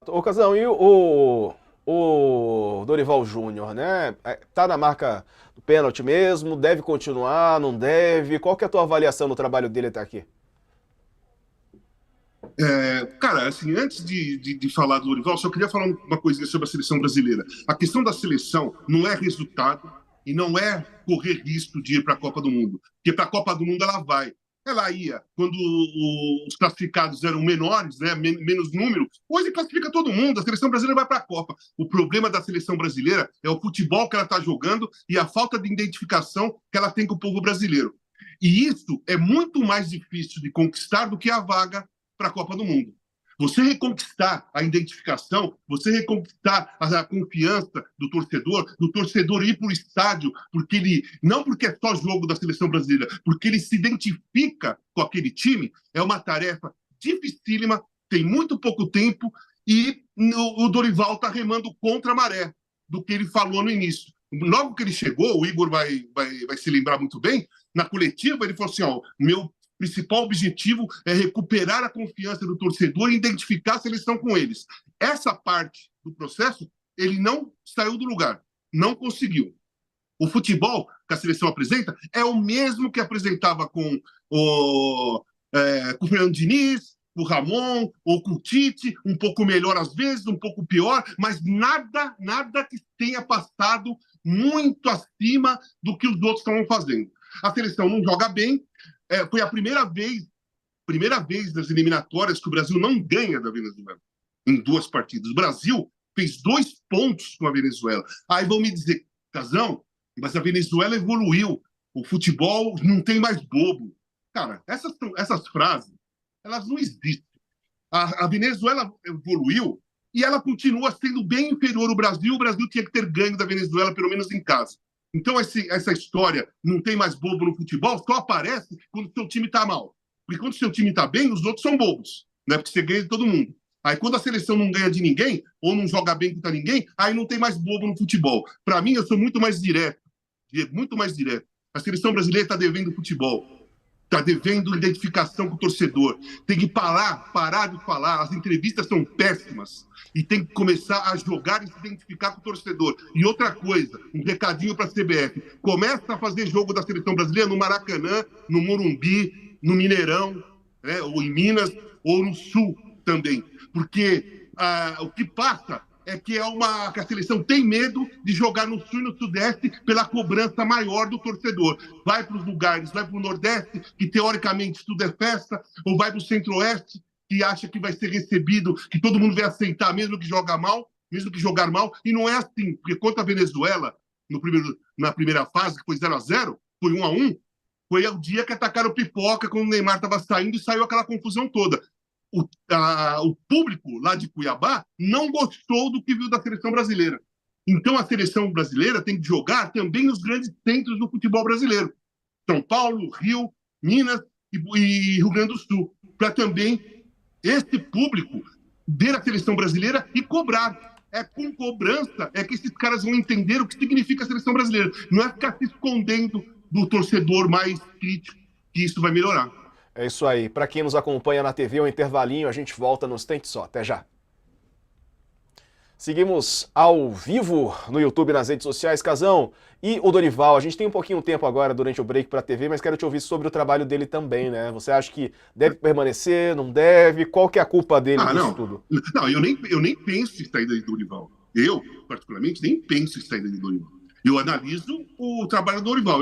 Ô, Casão, e o Dorival Júnior, né? Tá na marca do pênalti mesmo? Deve continuar? Não deve? Qual que é a tua avaliação do trabalho dele até aqui? Cara, assim, antes de falar do Dorival, só queria falar uma coisinha sobre a seleção brasileira. A questão da seleção não é resultado e não é correr risco de ir para a Copa do Mundo. Porque para a Copa do Mundo ela vai. Ela ia quando os classificados eram menores, né, menos número. Hoje classifica todo mundo, a seleção brasileira vai para a Copa. O problema da seleção brasileira é o futebol que ela está jogando e a falta de identificação que ela tem com o povo brasileiro. E isso é muito mais difícil de conquistar do que a vaga para a Copa do Mundo. Você reconquistar a identificação, você reconquistar a confiança do torcedor ir para o estádio, porque ele não porque é só jogo da seleção brasileira, porque ele se identifica com aquele time, é uma tarefa dificílima, tem muito pouco tempo e o Dorival está remando contra a maré do que ele falou no início. Logo que ele chegou, o Igor vai se lembrar muito bem, na coletiva ele falou assim, ó, meu principal objetivo é recuperar a confiança do torcedor e identificar a seleção com eles. Essa parte do processo, ele não saiu do lugar, não conseguiu. O futebol que a seleção apresenta é o mesmo que apresentava com o Fernando Diniz, com o Ramon, ou com o Tite, um pouco melhor às vezes, um pouco pior, mas nada que tenha passado muito acima do que os outros estavam fazendo. A seleção não joga bem, foi a primeira vez nas eliminatórias que o Brasil não ganha da Venezuela em duas partidas. O Brasil fez 2 pontos com a Venezuela. Aí vão me dizer, Casão, mas a Venezuela evoluiu. O futebol não tem mais bobo. Cara, essas frases, elas não existem. A Venezuela evoluiu e ela continua sendo bem inferior ao Brasil. O Brasil tinha que ter ganho da Venezuela, pelo menos em casa. Então, essa história não tem mais bobo no futebol só aparece quando o seu time está mal. Porque quando o seu time está bem, os outros são bobos, né? Porque você ganha de todo mundo. Aí, quando a seleção não ganha de ninguém, ou não joga bem contra ninguém, aí não tem mais bobo no futebol. Para mim, eu sou muito mais direto. Muito mais direto. A seleção brasileira está devendo futebol. Está devendo identificação com o torcedor. Tem que parar de falar. As entrevistas são péssimas. E tem que começar a jogar e se identificar com o torcedor. E outra coisa, um recadinho para a CBF. Começa a fazer jogo da seleção brasileira no Maracanã, no Morumbi, no Mineirão, né, ou em Minas, ou no Sul também. Porque o que passa que a seleção tem medo de jogar no Sul e no Sudeste pela cobrança maior do torcedor. Vai para os lugares, vai para o Nordeste, que teoricamente tudo é festa, ou vai para o Centro-Oeste, que acha que vai ser recebido, que todo mundo vai aceitar, mesmo que jogar mal, mesmo que jogar mal, e não é assim, porque contra a Venezuela, na primeira fase, que foi 0-0, foi 1-1, foi o dia que atacaram o Pipoca quando o Neymar estava saindo e saiu aquela confusão toda. O público lá de Cuiabá não gostou do que viu da seleção brasileira. Então a seleção brasileira tem que jogar também nos grandes centros do futebol brasileiro. São Paulo, Rio, Minas e Rio Grande do Sul. Para também esse público ver a seleção brasileira e cobrar. É com cobrança que esses caras vão entender o que significa a seleção brasileira. Não é ficar se escondendo do torcedor mais crítico, que isso vai melhorar. É isso aí. Para quem nos acompanha na TV, um intervalinho, a gente volta nos Tente Só. Até já. Seguimos ao vivo no YouTube e nas redes sociais. Casão, e o Dorival, a gente tem um pouquinho de tempo agora durante o break para a TV, mas quero te ouvir sobre o trabalho dele também, né? Você acha que deve permanecer, não deve? Qual que é a culpa dele nisso Não. tudo? Não, eu nem penso em saída de Dorival. Eu, particularmente, nem penso em saída de Dorival. Eu analiso o trabalho do Dorival.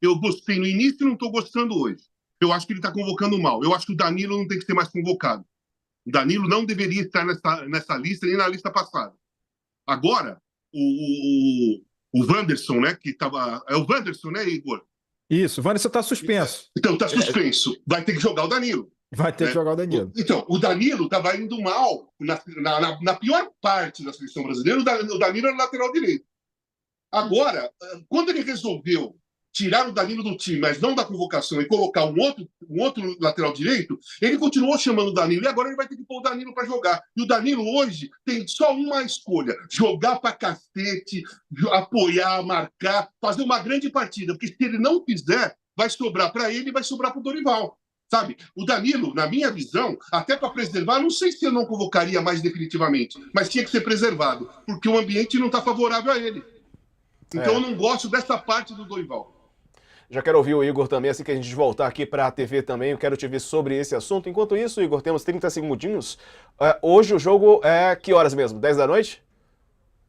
Eu gostei no início e não estou gostando hoje. Eu acho que ele está convocando mal. Eu acho que o Danilo não tem que ser mais convocado. O Danilo não deveria estar nessa lista, nem na lista passada. Agora, o Wanderson, né, que estava... É o Wanderson, né, Igor? Isso, o Wanderson está suspenso. Então, está suspenso. Vai ter que jogar o Danilo. Vai ter que jogar o Danilo. Então, o Danilo estava indo mal na pior parte da seleção brasileira. O Danilo era lateral direito. Agora, quando ele resolveu tirar o Danilo do time, mas não da convocação, e colocar um outro lateral direito, ele continuou chamando o Danilo, e agora ele vai ter que pôr o Danilo para jogar. E o Danilo hoje tem só uma escolha: jogar para cacete, apoiar, marcar, fazer uma grande partida, porque se ele não fizer, vai sobrar para ele e vai sobrar para o Dorival. Sabe? O Danilo, na minha visão, até para preservar, não sei se eu não convocaria mais definitivamente, mas tinha que ser preservado, porque o ambiente não está favorável a ele. Então eu não gosto dessa parte do Dorival. Já quero ouvir o Igor também, assim que a gente voltar aqui para a TV também, eu quero te ver sobre esse assunto. Enquanto isso, Igor, temos 30 segundinhos. Hoje o jogo é que horas mesmo? 10 da noite?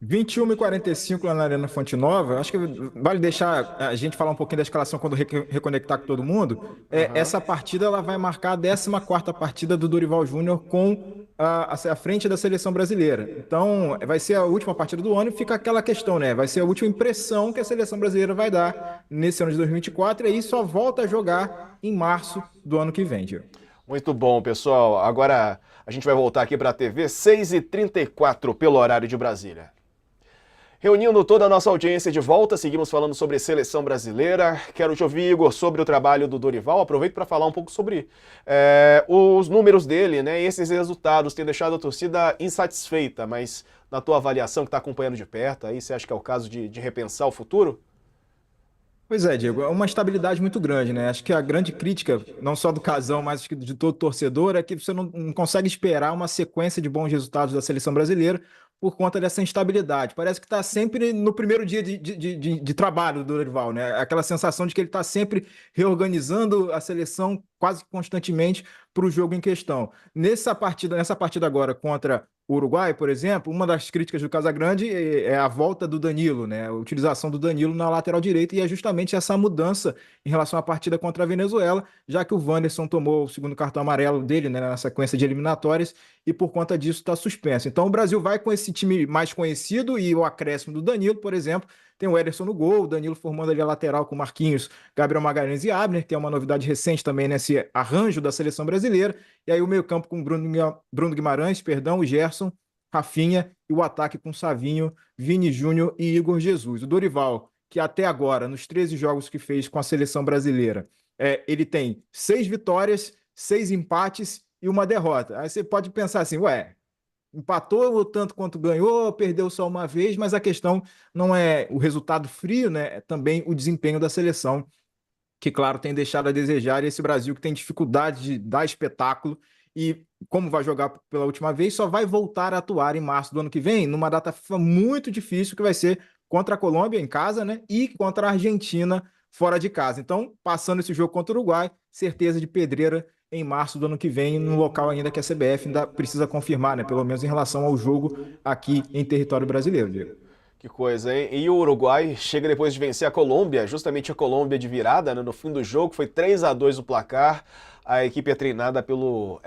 21h45 lá na Arena Fonte Nova. Acho que vale deixar a gente falar um pouquinho da escalação quando reconectar com todo mundo. Essa partida ela vai marcar a 14ª partida do Dorival Júnior com a frente da seleção brasileira. Então, vai ser a última partida do ano e fica aquela questão, né? Vai ser a última impressão que a seleção brasileira vai dar nesse ano de 2024 e aí só volta a jogar em março do ano que vem, Diego. Muito bom, pessoal. Agora a gente vai voltar aqui para a TV, 6h34 pelo horário de Brasília. Reunindo toda a nossa audiência de volta, seguimos falando sobre seleção brasileira. Quero te ouvir, Igor, sobre o trabalho do Dorival. Aproveito para falar um pouco sobre os números dele, né? E esses resultados têm deixado a torcida insatisfeita, mas na tua avaliação, que está acompanhando de perto, aí você acha que é o caso de repensar o futuro? Pois é, Diego, é uma estabilidade muito grande, né? Acho que a grande crítica, não só do Casão, mas acho que de todo torcedor, é que você não consegue esperar uma sequência de bons resultados da seleção brasileira por conta dessa instabilidade. Parece que está sempre no primeiro dia de trabalho do Dorival, né? Aquela sensação de que ele está sempre reorganizando a seleção quase constantemente para o jogo em questão. Nessa partida agora contra o Uruguai, por exemplo, uma das críticas do Casagrande é a volta do Danilo, né? A utilização do Danilo na lateral direita, e é justamente essa mudança em relação à partida contra a Venezuela, já que o Wanderson tomou o segundo cartão amarelo dele, né, na sequência de eliminatórias, e por conta disso está suspenso. Então o Brasil vai com esse time mais conhecido e o acréscimo do Danilo, por exemplo. Tem o Ederson no gol, o Danilo formando ali a lateral com Marquinhos, Gabriel Magalhães e Abner, que é uma novidade recente também nesse arranjo da seleção brasileira. E aí o meio-campo com Bruno Guimarães, o Gerson, Rafinha, e o ataque com Savinho, Vini Júnior e Igor Jesus. O Dorival, que até agora, nos 13 jogos que fez com a seleção brasileira, ele tem 6 vitórias, 6 empates e uma derrota. Aí você pode pensar assim, empatou tanto quanto ganhou, perdeu só uma vez, mas a questão não é o resultado frio, né? É também o desempenho da seleção, que, claro, tem deixado a desejar, e esse Brasil que tem dificuldade de dar espetáculo e, como vai jogar pela última vez, só vai voltar a atuar em março do ano que vem, numa data FIFA muito difícil, que vai ser contra a Colômbia em casa, né? E contra a Argentina fora de casa. Então, passando esse jogo contra o Uruguai, certeza de pedreira em março do ano que vem, no local ainda que a CBF ainda precisa confirmar, né? Pelo menos em relação ao jogo aqui em território brasileiro, Diego. Que coisa, hein? E o Uruguai chega depois de vencer a Colômbia, justamente a Colômbia de virada, né? No fim do jogo, foi 3-2 o placar. A equipe é treinada pelo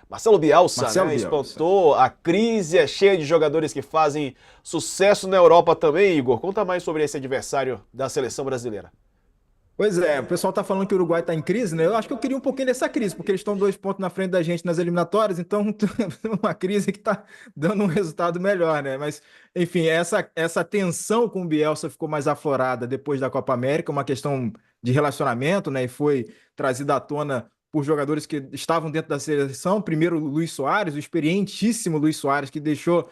Marcelo Bielsa, né? Espantou a crise, é cheia de jogadores que fazem sucesso na Europa também, Igor. Conta mais sobre esse adversário da seleção brasileira. Pois é, o pessoal tá falando que o Uruguai tá em crise, né? Eu acho que eu queria um pouquinho dessa crise, porque eles estão 2 pontos na frente da gente nas eliminatórias, então uma crise que tá dando um resultado melhor, né? Mas, enfim, essa tensão com o Bielsa ficou mais aflorada depois da Copa América, uma questão de relacionamento, né? E foi trazida à tona por jogadores que estavam dentro da seleção. Primeiro, o Luis Soares, o experientíssimo Luis Soares, que deixou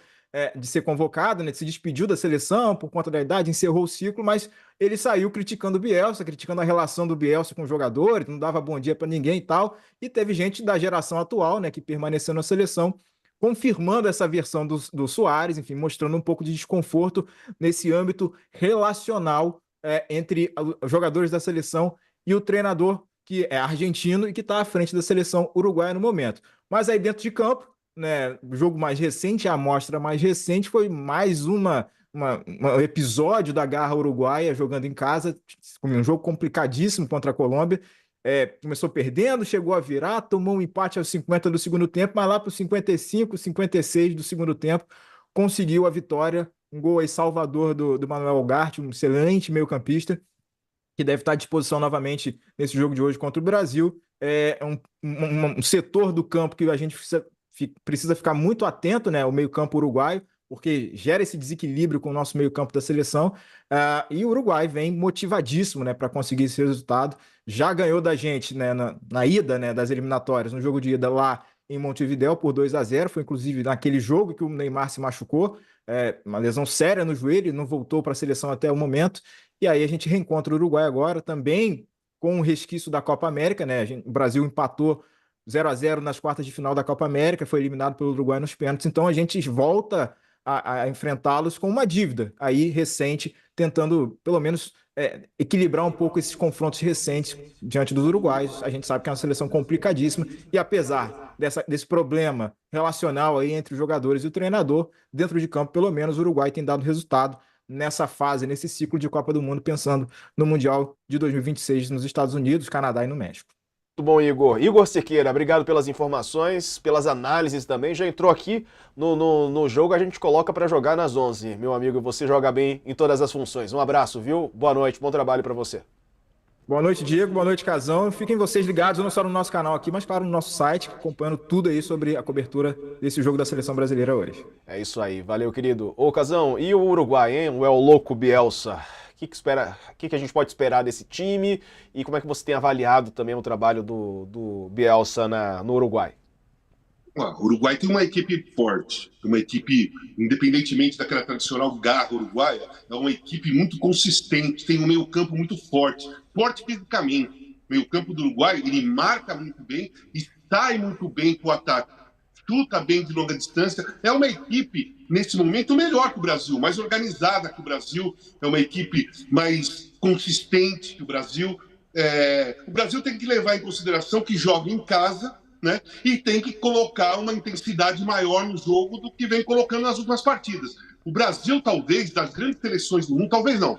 de ser convocado, né? Se despediu da seleção por conta da idade, encerrou o ciclo, mas ele saiu criticando o Bielsa, criticando a relação do Bielsa com os jogadores, não dava bom dia para ninguém e tal. E teve gente da geração atual, né, que permaneceu na seleção, confirmando essa versão do Soares, enfim, mostrando um pouco de desconforto nesse âmbito relacional entre os jogadores da seleção e o treinador, que é argentino e que está à frente da seleção uruguaia no momento. Mas aí dentro de campo, né, o jogo mais recente, a amostra mais recente, foi mais um episódio da garra uruguaia jogando em casa, um jogo complicadíssimo contra a Colômbia. Começou perdendo, chegou a virar, tomou um empate aos 50 do segundo tempo, mas lá para os 55, 56 do segundo tempo, conseguiu a vitória. Um gol aí salvador do Manuel Ugarte, um excelente meio-campista, que deve estar à disposição novamente nesse jogo de hoje contra o Brasil. É um setor do campo que a gente precisa ficar muito atento, né? O meio-campo uruguaio, porque gera esse desequilíbrio com o nosso meio-campo da seleção. E o Uruguai vem motivadíssimo, né, para conseguir esse resultado. Já ganhou da gente, né, na ida, né, das eliminatórias, no jogo de ida lá em Montevidéu por 2-0. Foi inclusive naquele jogo que o Neymar se machucou, uma lesão séria no joelho, não voltou para a seleção até o momento. E aí a gente reencontra o Uruguai agora também com o resquício da Copa América, né? O Brasil empatou 0-0 nas quartas de final da Copa América, foi eliminado pelo Uruguai nos pênaltis, então a gente volta a enfrentá-los com uma dívida aí recente, tentando pelo menos equilibrar um pouco esses confrontos recentes diante dos uruguaios. A gente sabe que é uma seleção complicadíssima e apesar desse problema relacional aí entre os jogadores e o treinador, dentro de campo, pelo menos o Uruguai tem dado resultado nessa fase, nesse ciclo de Copa do Mundo, pensando no Mundial de 2026 nos Estados Unidos, Canadá e no México. Muito bom, Igor. Igor Sequeira, obrigado pelas informações, pelas análises também. Já entrou aqui no jogo, a gente coloca para jogar nas 11. Meu amigo, você joga bem em todas as funções. Um abraço, viu? Boa noite, bom trabalho para você. Boa noite, Diego. Boa noite, Casão. Fiquem vocês ligados, não só no nosso canal aqui, mas claro, no nosso site, acompanhando tudo aí sobre a cobertura desse jogo da Seleção Brasileira hoje. É isso aí. Valeu, querido. Ô, Casão, e o Uruguai, hein? O El Louco Bielsa? O que a gente pode esperar desse time e como é que você tem avaliado também o trabalho do Bielsa no Uruguai? O Uruguai tem uma equipe forte, uma equipe, independentemente daquela tradicional garra uruguaia, é uma equipe muito consistente, tem um meio-campo muito forte fisicamente. O meio-campo do Uruguai, ele marca muito bem e sai muito bem para o ataque, chuta bem de longa distância. É uma equipe, nesse momento, melhor que o Brasil, mais organizada que o Brasil, é uma equipe mais consistente que o Brasil. O Brasil tem que levar em consideração que joga em casa, né? E tem que colocar uma intensidade maior no jogo do que vem colocando nas últimas partidas. O Brasil, talvez, das grandes seleções do mundo, talvez não,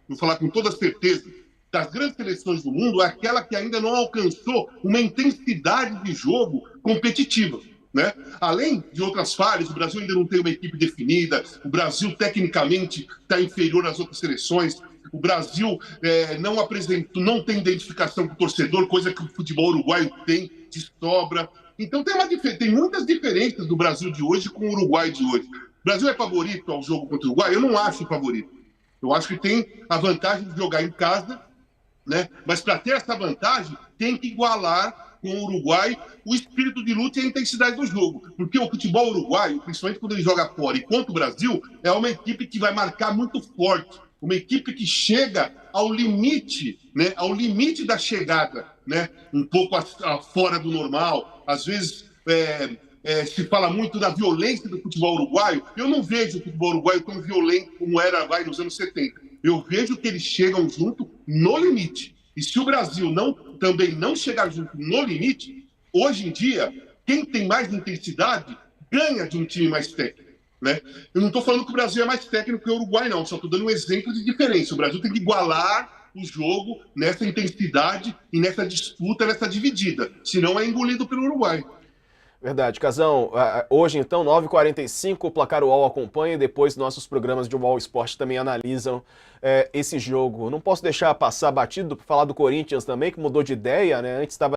vou falar com toda certeza, das grandes seleções do mundo, é aquela que ainda não alcançou uma intensidade de jogo competitiva, né? Além de outras falhas, o Brasil ainda não tem uma equipe definida, o Brasil, tecnicamente, está inferior às outras seleções, o Brasil não tem identificação com o torcedor, coisa que o futebol uruguaio tem de sobra. Então tem muitas diferenças do Brasil de hoje com o Uruguai de hoje. O Brasil é favorito ao jogo contra o Uruguai? Eu não acho favorito. Eu acho que tem a vantagem de jogar em casa, né? Mas para ter essa vantagem, tem que igualar com o Uruguai o espírito de luta e a intensidade do jogo. Porque o futebol uruguaio, principalmente quando ele joga fora e contra o Brasil, é uma equipe que vai marcar muito forte. Uma equipe que chega ao limite, né? Ao limite da chegada, né? Um pouco fora do normal. Às vezes se fala muito da violência do futebol uruguaio. Eu não vejo o futebol uruguaio tão violento como era nos anos 70. Eu vejo que eles chegam junto no limite. E se o Brasil também não chegar junto no limite, hoje em dia, quem tem mais intensidade ganha de um time mais técnico, né? Eu não estou falando que o Brasil é mais técnico que o Uruguai, não. Só estou dando um exemplo de diferença. O Brasil tem que igualar o jogo nessa intensidade e nessa disputa, nessa dividida. Senão é engolido pelo Uruguai. Verdade, Casão. Hoje, então, 9h45, o Placar UOL acompanha e depois nossos programas de UOL Esporte também analisam esse jogo. Não posso deixar passar batido para falar do Corinthians também, que mudou de ideia, né? Antes estava